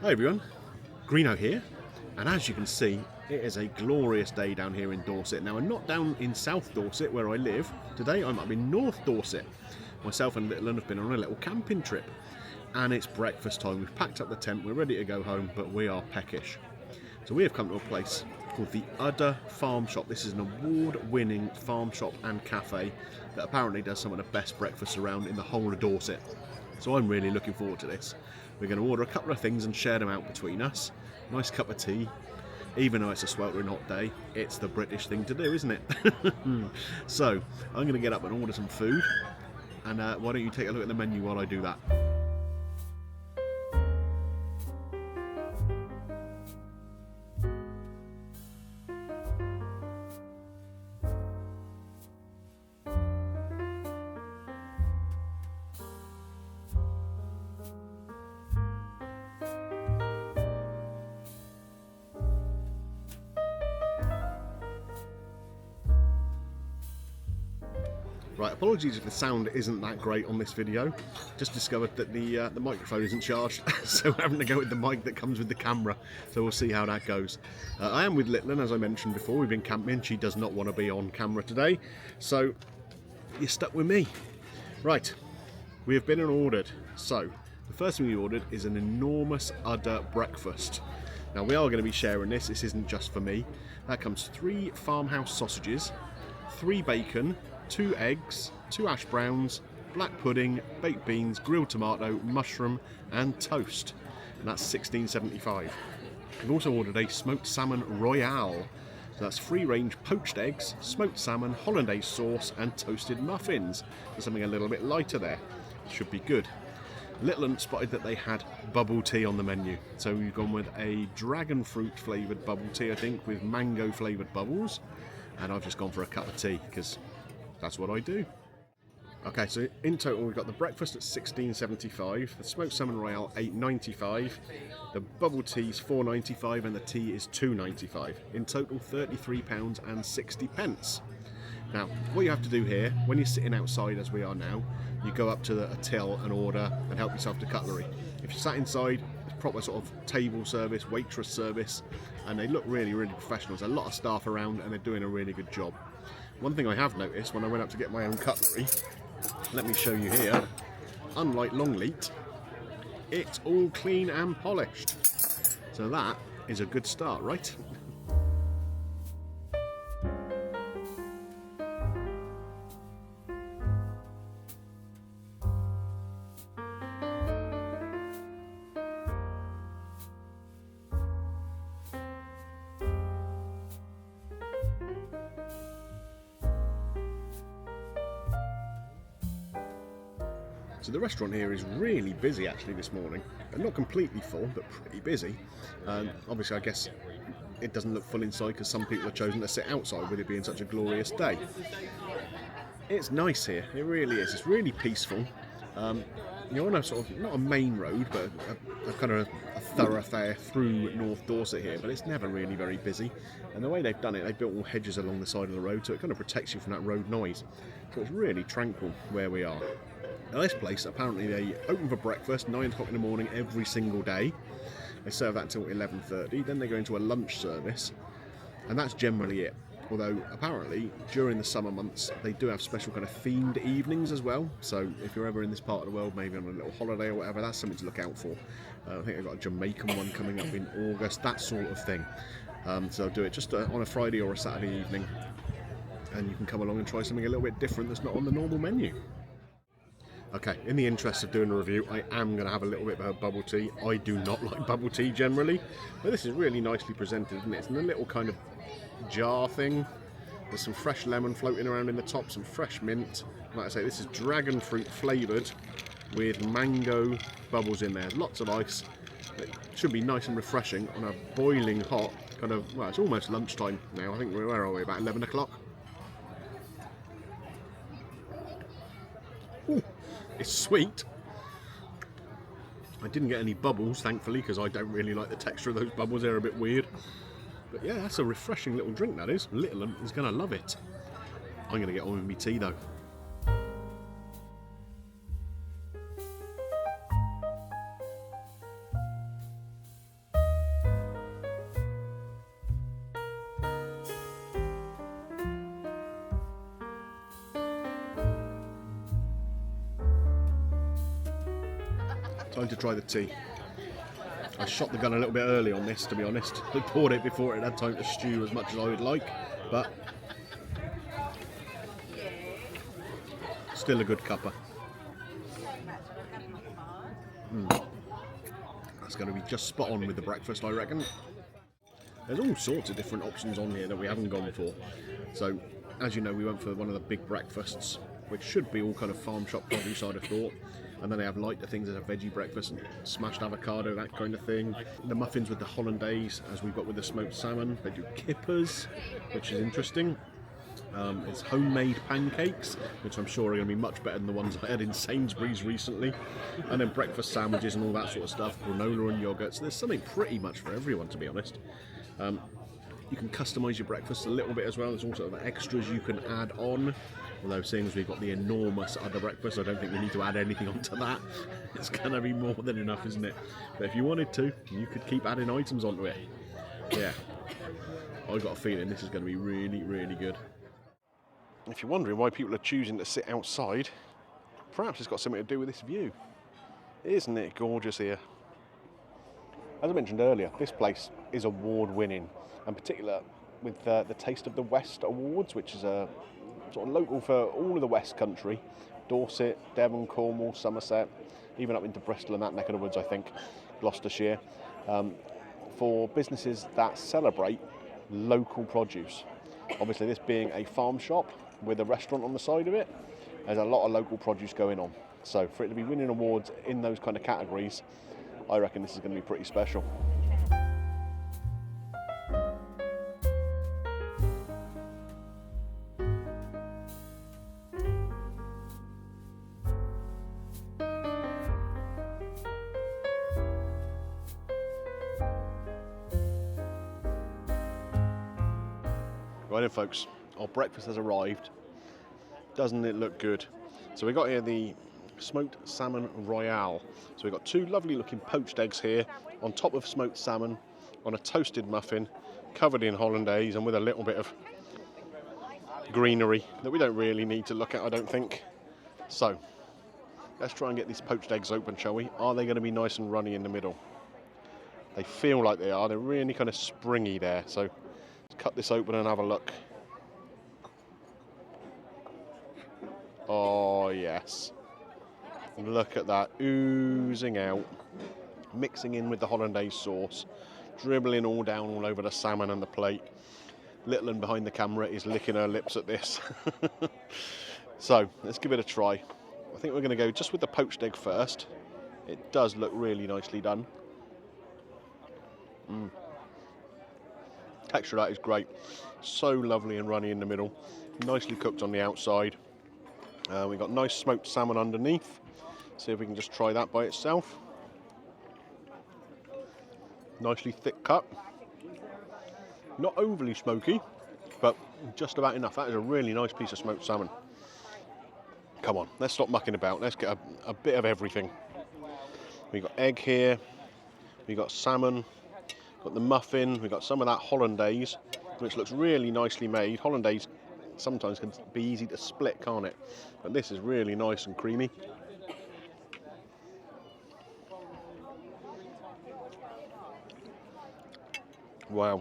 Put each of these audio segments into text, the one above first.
Hi everyone, Greeno here, and as you can see, it is a glorious day down here in Dorset. Now I'm not down in South Dorset where I live. Today I'm up in North Dorset. Myself and Little 'Un have been on a little camping trip, and it's breakfast time. We've packed up the tent, we're ready to go home, but we are peckish. So we have come to a place called the Udder Farm Shop. This is an award-winning farm shop and cafe that apparently does some of the best breakfasts around in the whole of Dorset. So I'm really looking forward to this. We're going to order a couple of things and share them out between us. Nice cup of tea. Even though it's a sweltering hot day, it's the British thing to do, isn't it? So I'm going to get up and order some food. And why don't you take a look at the menu while I do that? Right, apologies if the sound isn't that great on this video. Just discovered that the microphone isn't charged, so I'm having to go with the mic that comes with the camera. So we'll see how that goes. I am with Little 'Un, as I mentioned before. We've been camping. She does not want to be on camera today, so you're stuck with me. Right, we have been and ordered. So the first thing we ordered is an enormous udder breakfast. Now we are going to be sharing this. This isn't just for me. That comes 3 farmhouse sausages, 3 bacon, 2 eggs, 2 hash browns, black pudding, baked beans, grilled tomato, mushroom and toast. And that's $16.75. We've also ordered a smoked salmon Royale. So that's free-range poached eggs, smoked salmon, hollandaise sauce and toasted muffins. So something a little bit lighter there. Should be good. Little 'Un spotted that they had bubble tea on the menu. So we've gone with a dragon fruit flavoured bubble tea, I think, with mango flavoured bubbles. And I've just gone for a cup of tea because that's what I do. Okay, so in total we've got the breakfast at $16.75, the smoked salmon royale $8.95, the bubble tea is $4.95 and the tea is $2.95. In total £33.60. Now, what you have to do here, when you're sitting outside as we are now, you go up to a till and order and help yourself to cutlery. If you're sat inside, it's proper sort of table service, waitress service, and they look really, really professional. There's a lot of staff around and they're doing a really good job. One thing I have noticed when I went up to get my own cutlery, let me show you here, unlike Longleat, it's all clean and polished. So that is a good start, right? So the restaurant here is really busy actually this morning. Not completely full, but pretty busy. Obviously I guess it doesn't look full inside because some people have chosen to sit outside with it being such a glorious day. It's nice here, it really is. It's really peaceful. You're on a sort of, not a main road, but a kind of a thoroughfare through North Dorset here, but it's never really very busy. And the way they've done it, they've built all hedges along the side of the road, so it kind of protects you from that road noise. So it's really tranquil where we are. Now this place, apparently they open for breakfast 9 o'clock in the morning every single day. They serve that until 11:30, then they go into a lunch service, and that's generally it. Although apparently during the summer months they do have special kind of themed evenings as well. So if you're ever in this part of the world, maybe on a little holiday or whatever, that's something to look out for. I think they've got a Jamaican one coming up in August, that sort of thing. So they'll do it just on a Friday or a Saturday evening, and you can come along and try something a little bit different that's not on the normal menu. Okay, in the interest of doing a review, I am going to have a little bit of her bubble tea. I do not like bubble tea generally, but this is really nicely presented, isn't it? It's in a little kind of jar thing. There's some fresh lemon floating around in the top, some fresh mint. Like I say, this is dragon fruit flavoured with mango bubbles in there. Lots of ice. It should be nice and refreshing on a boiling hot kind of, well, it's almost lunchtime now. I think where are we? About 11 o'clock. Ooh, it's sweet. I didn't get any bubbles, thankfully, because I don't really like the texture of those bubbles. They're a bit weird. But yeah, that's a refreshing little drink, that is. Little 'Un is going to love it. I'm going to get on with my tea, though. Time to try the tea. I shot the gun a little bit early on this, to be honest. I poured it before it had time to stew as much as I would like, but still a good cuppa. That's going to be just spot on with the breakfast, I reckon. There's all sorts of different options on here that we haven't gone for. So, as you know, we went for one of the big breakfasts, which should be all kind of farm shop produce, I'd have thought. And then they have lighter things as a veggie breakfast and smashed avocado, that kind of thing. The muffins with the hollandaise, as we've got with the smoked salmon. They do kippers, which is interesting. It's homemade pancakes, which I'm sure are going to be much better than the ones I had in Sainsbury's recently. And then breakfast sandwiches and all that sort of stuff, granola and yogurt. So there's something pretty much for everyone, to be honest. You can customise your breakfast a little bit as well. There's all sort of extras you can add on. Although seeing as we've got the enormous Udder breakfast, I don't think we need to add anything onto that. It's going to be more than enough, isn't it? But if you wanted to, you could keep adding items onto it. Yeah, I've got a feeling this is going to be really, really good. If you're wondering why people are choosing to sit outside, perhaps it's got something to do with this view. Isn't it gorgeous here? As I mentioned earlier, this place is award-winning, and particular with the Taste of the West Awards, which is a sort of local for all of the West Country, Dorset, Devon, Cornwall, Somerset, even up into Bristol and that neck of the woods, I think, Gloucestershire, for businesses that celebrate local produce. Obviously, this being a farm shop with a restaurant on the side of it, there's a lot of local produce going on. So for it to be winning awards in those kind of categories, I reckon this is going to be pretty special. Right then, folks, our breakfast has arrived. Doesn't it look good? So we got here the smoked salmon Royale. So we've got two lovely looking poached eggs here on top of smoked salmon on a toasted muffin covered in hollandaise and with a little bit of greenery that we don't really need to look at, I don't think. So let's try and get these poached eggs open, shall we? Are they going to be nice and runny in the middle? They feel like they are. They're really kind of springy there. So let's cut this open and have a look. Oh yes. Look at that, oozing out, mixing in with the hollandaise sauce, dribbling all down all over the salmon and the plate. Little one behind the camera is licking her lips at this. So, let's give it a try. I think we're going to go just with the poached egg first. It does look really nicely done. Texture of that is great. So lovely and runny in the middle. Nicely cooked on the outside. We've got nice smoked salmon underneath. See if we can just try that by itself. Nicely thick cut. Not overly smoky, but just about enough. That is a really nice piece of smoked salmon. Come on, let's stop mucking about. Let's get a bit of everything. We've got egg here. We've got salmon. Got the muffin. We've got some of that hollandaise, which looks really nicely made. Hollandaise sometimes can be easy to split, can't it? But this is really nice and creamy. Wow.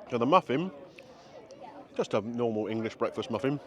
So the muffin, just a normal English breakfast muffin.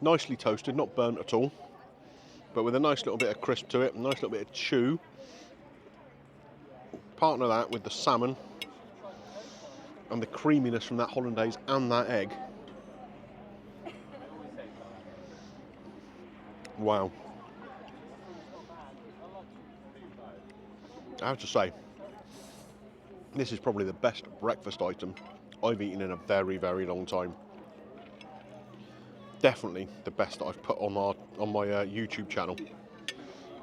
Nicely toasted, not burnt at all, but with a nice little bit of crisp to it, a nice little bit of chew. Partner that with the salmon and the creaminess from that hollandaise and that egg. Wow. I have to say, this is probably the best breakfast item I've eaten in a very, very long time. Definitely the best that I've put on my YouTube channel.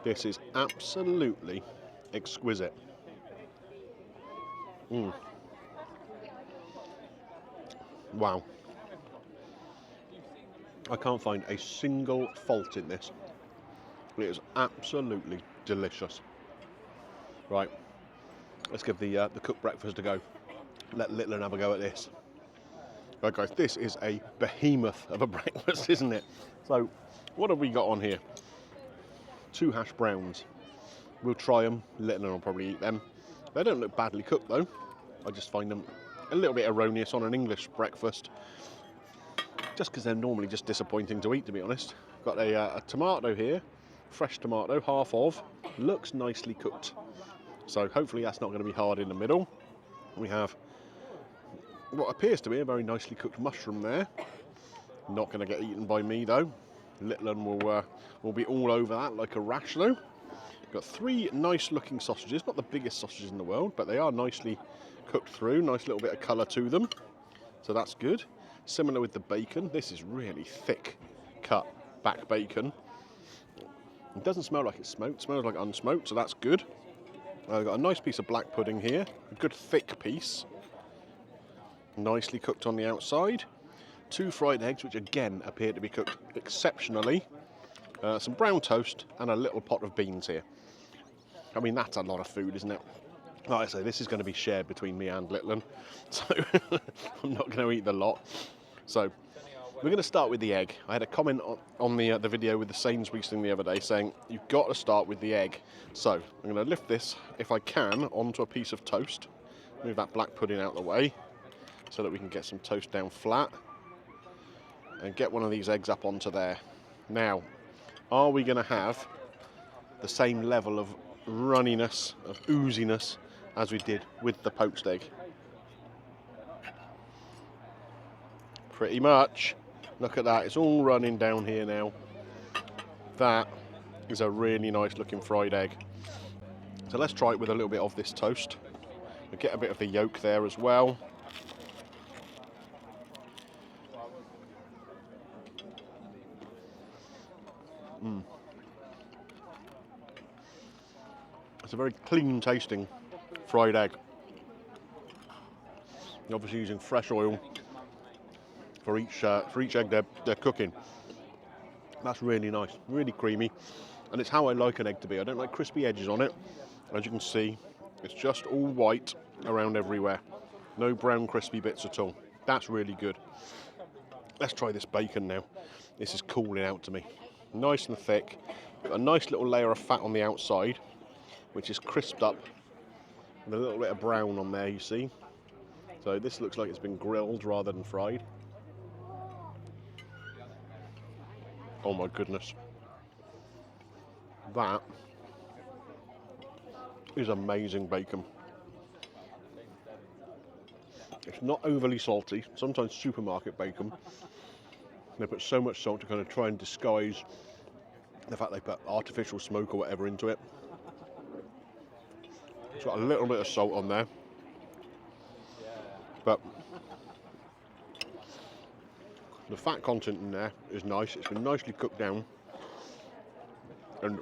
This is absolutely exquisite. Wow. I can't find a single fault in this. It is absolutely delicious. Right, let's give the cooked breakfast a go. Let Littlin have a go at this. Right guys, this is a behemoth of a breakfast, isn't it? So, what have we got on here? 2 hash browns. We'll try them. Little will probably eat them. They don't look badly cooked though. I just find them a little bit erroneous on an English breakfast. Just because they're normally just disappointing to eat, to be honest. Got a tomato here, fresh tomato, half of, looks nicely cooked. So hopefully that's not going to be hard in the middle. We have what appears to be a very nicely cooked mushroom there. Not going to get eaten by me though. Little one will be all over that like a rash though. Got 3 nice looking sausages, not the biggest sausages in the world, but they are nicely cooked through, nice little bit of colour to them. So that's good. Similar with the bacon, this is really thick cut back bacon. It doesn't smell like it's smoked, it smells like unsmoked, so that's good. I've got a nice piece of black pudding here, a good thick piece, nicely cooked on the outside. 2 fried eggs, which again appear to be cooked exceptionally. Some brown toast and a little pot of beans here. I mean, that's a lot of food, isn't it? Like I say, this is going to be shared between me and Littlin, so I'm not going to eat the lot. So we're going to start with the egg. I had a comment on the video with the Sainsbury's thing the other day saying you've got to start with the egg. So I'm going to lift this, if I can, onto a piece of toast. Move that black pudding out of the way so that we can get some toast down flat. And get one of these eggs up onto there. Now, are we going to have the same level of runniness, of ooziness, as we did with the poached egg? Pretty much. Look at that, it's all running down here now. That is a really nice looking fried egg. So let's try it with a little bit of this toast. We'll get a bit of the yolk there as well. It's a very clean tasting fried egg. You're obviously using fresh oil for each egg they're cooking. That's really nice, really creamy, and it's how I like an egg to be. I don't like crispy edges on it. As you can see, it's just all white around everywhere. No brown crispy bits at all. That's really good. Let's try this bacon now. This is cooling out to me. Nice and thick. Got a nice little layer of fat on the outside, which is crisped up with a little bit of brown on there, you see. So this looks like it's been grilled rather than fried. Oh my goodness. That is amazing bacon. It's not overly salty. Sometimes supermarket bacon, they put so much salt to kind of try and disguise the fact they put artificial smoke or whatever into it. It's got a little bit of salt on there, but the fat content in there is nice. It's been nicely cooked down, and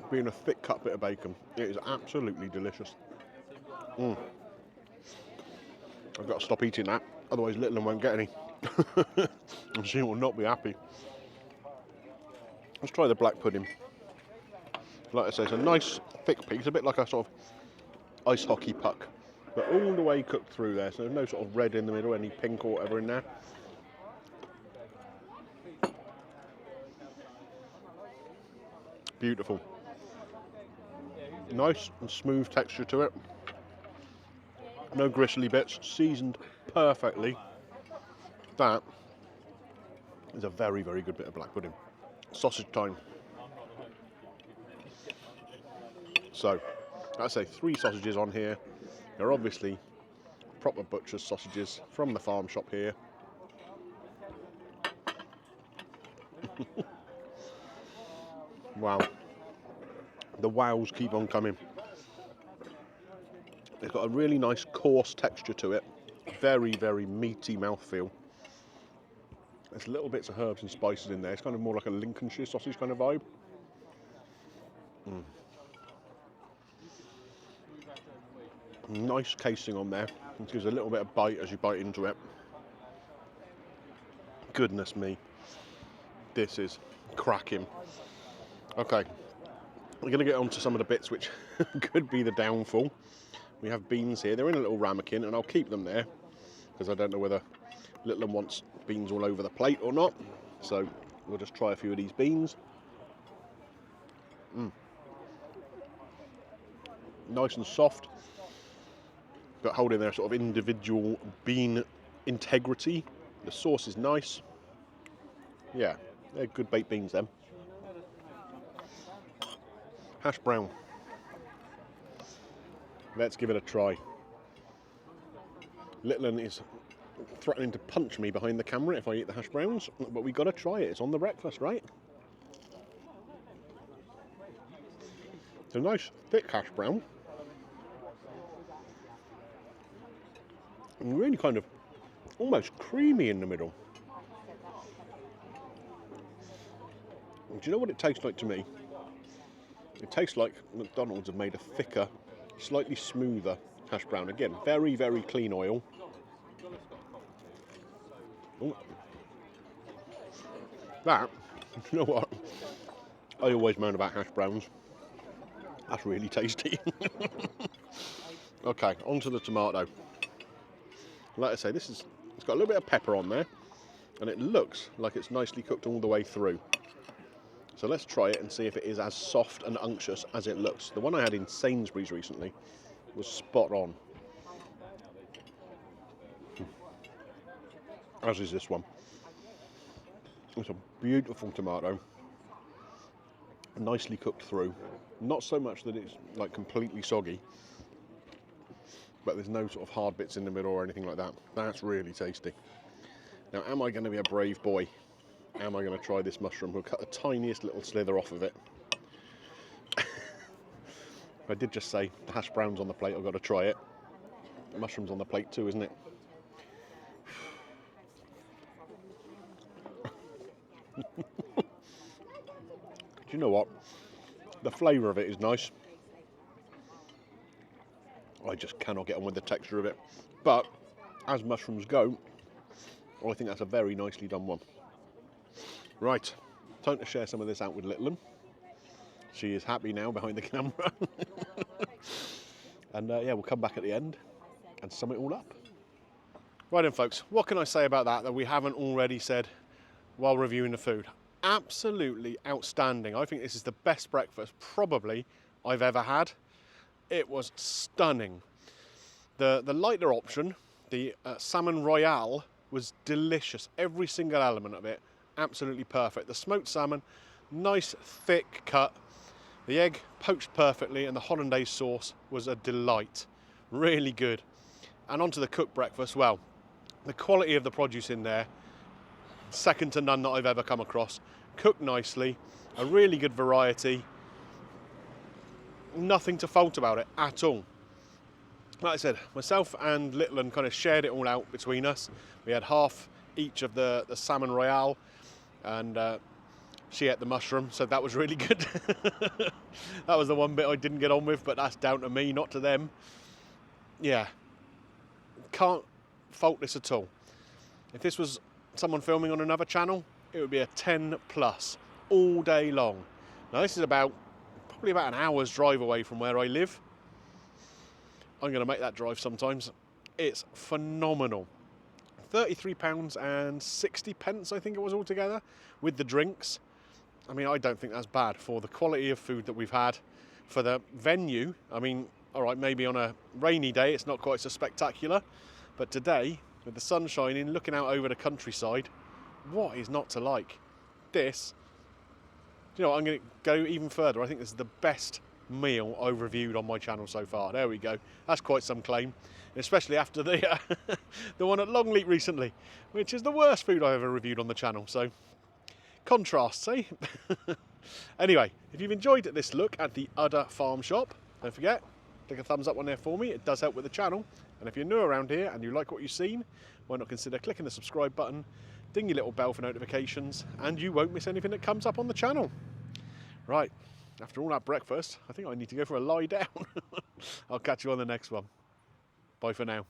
being a thick cut bit of bacon, it is absolutely delicious. I've got to stop eating that, otherwise Little won't get any. And she will not be happy. Let's try the black pudding. Like I say, it's a nice thick piece, a bit like a sort of ice hockey puck, but all the way cooked through there, so there's no sort of red in the middle, any pink or whatever in there. Beautiful. Nice and smooth texture to it. No gristly bits, seasoned perfectly. That is a very, very good bit of black pudding. Sausage time. So, I say 3 sausages on here. They're obviously proper butcher's sausages from the farm shop here. Wow. The wows keep on coming. It's got a really nice coarse texture to it. Very, very meaty mouthfeel. There's little bits of herbs and spices in there. It's kind of more like a Lincolnshire sausage kind of vibe. Nice casing on there. It gives a little bit of bite as you bite into it. Goodness me. This is cracking. Okay. We're going to get on to some of the bits which could be the downfall. We have beans here. They're in a little ramekin, and I'll keep them there because I don't know whether Little wants beans all over the plate or not. So we'll just try a few of these beans. Nice and soft, but holding their sort of individual bean integrity. The sauce is nice. Yeah, they're good baked beans then. Hash brown. Let's give it a try. Littlin is threatening to punch me behind the camera if I eat the hash browns, but we got to try it. It's on the breakfast, right? It's a nice thick hash brown. And really kind of almost creamy in the middle. Do you know what it tastes like to me? It tastes like McDonald's have made a thicker, slightly smoother hash brown. Again, very, very clean oil. Ooh. That, you know what? I always moan about hash browns. That's really tasty. Okay, onto the tomato. Like I say, it's got a little bit of pepper on there, and it looks like it's nicely cooked all the way through. So let's try it and see if it is as soft and unctuous as it looks. The one I had in Sainsbury's recently was spot on. As is this one. It's a beautiful tomato. Nicely cooked through. Not so much that it's like completely soggy, but there's no sort of hard bits in the middle or anything like that. That's really tasty. Now, am I going to be a brave boy? Am I going to try this mushroom? We'll cut the tiniest little slither off of it. I did just say the hash brown's on the plate, I've got to try it. The mushroom's on the plate too, isn't it? Do you know what? The flavour of it is nice. I just cannot get on with the texture of it. But as mushrooms go, I think that's a very nicely done one. Right, time to share some of this out with Littlin. She is happy now behind the camera. And yeah, we'll come back at the end and sum it all up. Right then, folks, what can I say about that we haven't already said while reviewing the food? Absolutely outstanding. I think this is the best breakfast probably I've ever had. It was stunning. The lighter option, the Salmon Royale, was delicious. Every single element of it, absolutely perfect. The smoked salmon, nice thick cut. The egg poached perfectly, and the hollandaise sauce was a delight. Really good. And onto the cooked breakfast. Well, the quality of the produce in there, second to none that I've ever come across. Cooked nicely, a really good variety. Nothing to fault about it at all. Like I said, myself and Littlin kind of shared it all out between us. We had half each of the Salmon Royale, and she ate the mushroom, so that was really good. That was the one bit I didn't get on with, but that's down to me, not to them. Yeah, can't fault this at all. If this was someone filming on another channel, it would be a 10 plus all day long. Now this is probably about an hour's drive away from where I live. I'm going to make that drive sometimes. It's phenomenal. £33.60 I think it was altogether with the drinks. I mean, I don't think that's bad for the quality of food that we've had, for the venue. I mean, all right, maybe on a rainy day it's not quite so spectacular, but today with the sun shining, looking out over the countryside, what is not to like? This, you know, I'm going to go even further. I think this is the best meal I've reviewed on my channel so far. There we go. That's quite some claim, especially after the the one at Longleat recently, which is the worst food I've ever reviewed on the channel. So contrasts, eh? Anyway, if you've enjoyed this look at the Udder farm shop, don't forget, click a thumbs up on there for me. It does help with the channel. And if you're new around here and you like what you've seen, why not consider clicking the subscribe button, ding your little bell for notifications, and you won't miss anything that comes up on the channel. Right, after all that breakfast, I think I need to go for a lie down. I'll catch you on the next one. Bye for now.